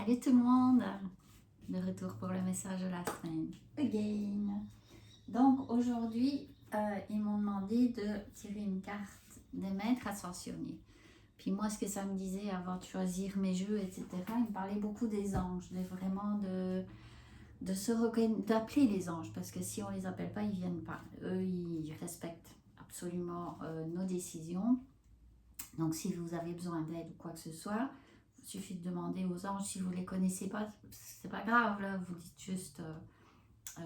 Salut tout le monde, de retour pour le message de la semaine. Again. Donc aujourd'hui, ils m'ont demandé de tirer une carte des maîtres ascensionnés. Puis moi, ce que ça me disait avant de choisir mes jeux, etc., il me parlait beaucoup des anges, d'appeler les anges, parce que si on les appelle pas, ils viennent pas. Eux, ils respectent absolument nos décisions. Donc si vous avez besoin d'aide ou quoi que ce soit, il suffit de demander aux anges. Si vous ne les connaissez pas, c'est pas grave, là, vous dites juste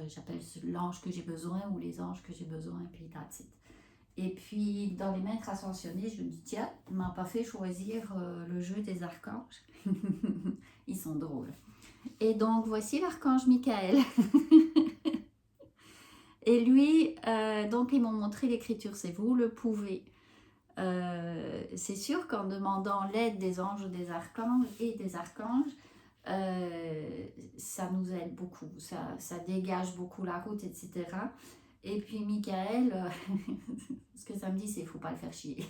j'appelle l'ange que j'ai besoin ou les anges que j'ai besoin, puis that's it. Et puis dans les maîtres ascensionnés, je me dis tiens, il m'a pas fait choisir le jeu des archanges. Ils sont drôles. Et donc voici l'archange Michael. Et lui, donc ils m'ont montré l'écriture, c'est vous le pouvez. C'est sûr qu'en demandant l'aide des anges ou des archanges ça nous aide beaucoup, ça dégage beaucoup la route, etc. Et puis Michael, ce que ça me dit, c'est qu'il ne faut pas le faire chier.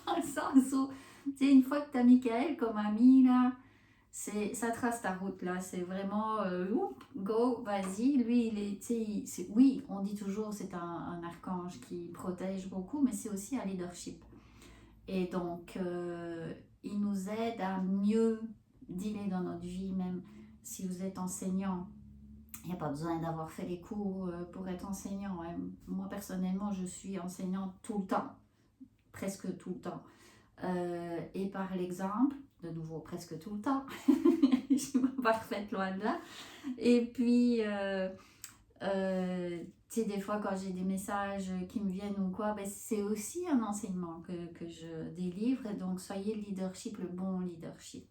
Dans le sens où, tu sais, une fois que tu as Michael comme ami, là, ça trace ta route, là. C'est vraiment, go, vas-y. Lui, il est, oui, on dit toujours c'est un archange qui protège beaucoup, mais c'est aussi un leadership. Et donc, il nous aide à mieux dealer dans notre vie, même si vous êtes enseignant. Il n'y a pas besoin d'avoir fait les cours pour être enseignant. Hein. Moi, personnellement, je suis enseignante tout le temps, presque tout le temps. Et par l'exemple, de nouveau, presque tout le temps, je suis pas parfaite, loin de là. Et puis, tu sais, des fois, quand j'ai des messages qui me viennent ou quoi, ben, c'est aussi un enseignement que je délivre. Et donc, soyez le leadership, le bon leadership.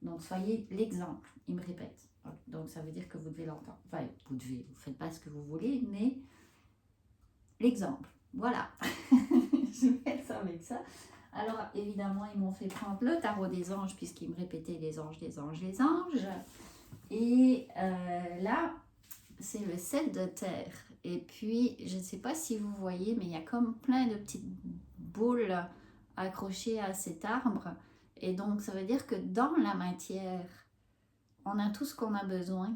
Donc, soyez l'exemple, il me répète. Donc, ça veut dire que vous devez l'entendre. Enfin, vous faites pas ce que vous voulez, mais l'exemple. Voilà. Je vais mettre ça avec ça. Alors, évidemment, ils m'ont fait prendre le tarot des anges, puisqu'ils me répétaient les anges, les anges, les anges. Et là, c'est le 7 de terre. Et puis, je ne sais pas si vous voyez, mais il y a comme plein de petites boules accrochées à cet arbre. Et donc, ça veut dire que dans la matière, on a tout ce qu'on a besoin.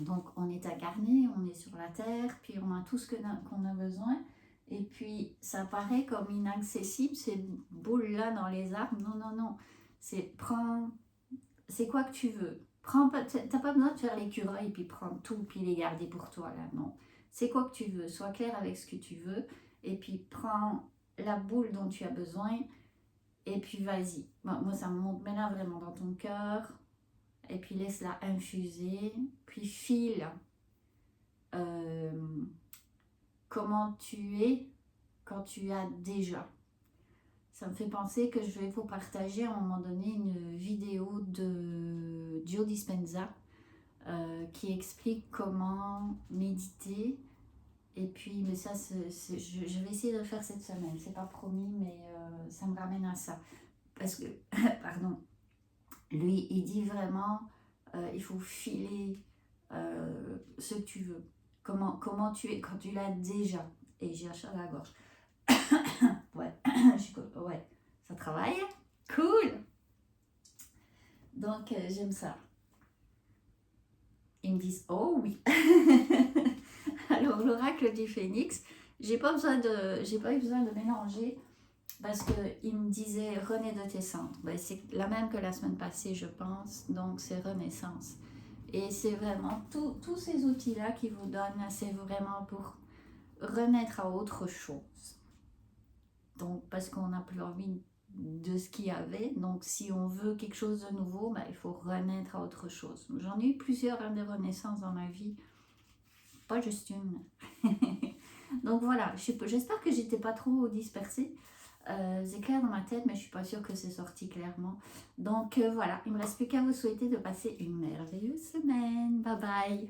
Donc, on est incarné, on est sur la terre, puis on a tout ce qu'on a besoin. Et puis, ça paraît comme inaccessible, ces boules-là dans les arbres. Non, non, non. C'est quoi que tu veux. T'as pas besoin de faire l'écureuil, puis prendre tout, puis les garder pour toi, là. Non. C'est quoi que tu veux. Sois clair avec ce que tu veux. Et puis, prends la boule dont tu as besoin. Et puis, vas-y. Moi, ça me monte maintenant vraiment dans ton cœur. Et puis, laisse-la infuser. Puis, file. Comment tu es quand tu as déjà. Ça me fait penser que je vais vous partager à un moment donné une vidéo de Joe Dispenza qui explique comment méditer. Et puis, mais ça, je vais essayer de le faire cette semaine. C'est pas promis, mais ça me ramène à ça. Parce que, pardon, lui, il dit vraiment, il faut filer ce que tu veux. Comment tu es quand tu l'as déjà. Et j'ai un chat à la gorge. Ouais, ouais, ça travaille. Cool. Donc, j'aime ça. Ils me disent, oh oui. Alors, l'oracle du phénix, j'ai pas eu besoin de mélanger parce qu'il me disait renais de tes cendres. Ben, c'est la même que la semaine passée, je pense. Donc, c'est renaissance. Et c'est vraiment tous ces outils-là qui vous donnent, c'est vraiment pour renaître à autre chose. Donc, parce qu'on n'a plus envie de ce qu'il y avait. Donc, si on veut quelque chose de nouveau, ben, il faut renaître à autre chose. J'en ai eu plusieurs de renaissances dans ma vie. Pas juste une. Donc, voilà. J'espère que j'étais pas trop dispersée. C'est clair dans ma tête, mais je suis pas sûre que c'est sorti clairement. Donc, voilà. Il me reste plus qu'à vous souhaiter de passer une merveilleuse semaine. Bye bye.